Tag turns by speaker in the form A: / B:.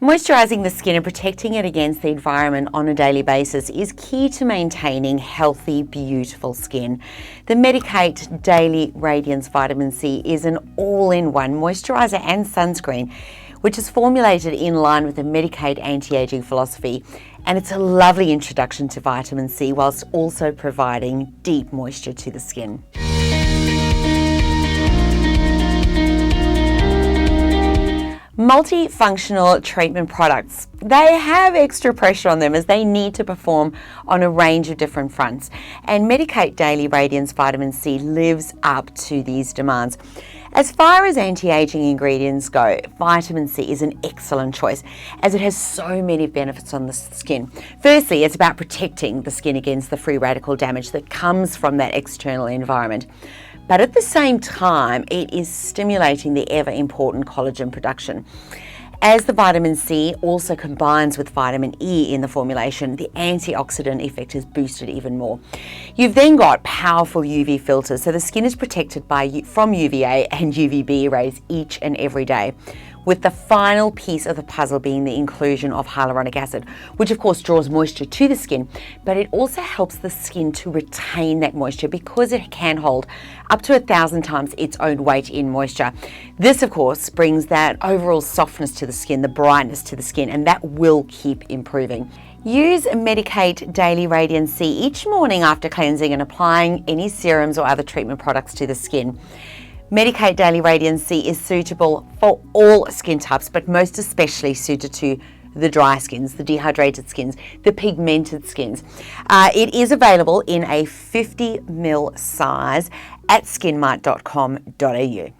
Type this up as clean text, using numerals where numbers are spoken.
A: Moisturising the skin and protecting it against the environment on a daily basis is key to maintaining healthy, beautiful skin. The Medik8 Daily Radiance Vitamin C is an all-in-one moisturiser and sunscreen, which is formulated in line with the Medik8 anti-aging philosophy, and it's a lovely introduction to vitamin C whilst also providing deep moisture to the skin. Multifunctional treatment products. They have extra pressure on them as they need to perform on a range of different fronts. And Medik8 Daily Radiance Vitamin C lives up to these demands. As far as anti-aging ingredients go, vitamin C is an excellent choice as it has so many benefits on the skin. Firstly, it's about protecting the skin against the free radical damage that comes from that external environment. But at the same time, it is stimulating the ever important collagen production. As the vitamin C also combines with vitamin E in the formulation, the antioxidant effect is boosted even more. You've then got powerful UV filters, so the skin is protected from UVA and UVB rays each and every day, with the final piece of the puzzle being the inclusion of hyaluronic acid, which of course draws moisture to the skin, but it also helps the skin to retain that moisture because it can hold up to 1,000 times its own weight in moisture. This of course brings that overall softness to the skin, the brightness to the skin, and that will keep improving. Use Medik8 Daily Radiance C each morning after cleansing and applying any serums or other treatment products to the skin. Medik8 Daily Radiance C is suitable for all skin types, but most especially suited to the dry skins, the dehydrated skins, the pigmented skins. It is available in a 50ml size at skinmart.com.au.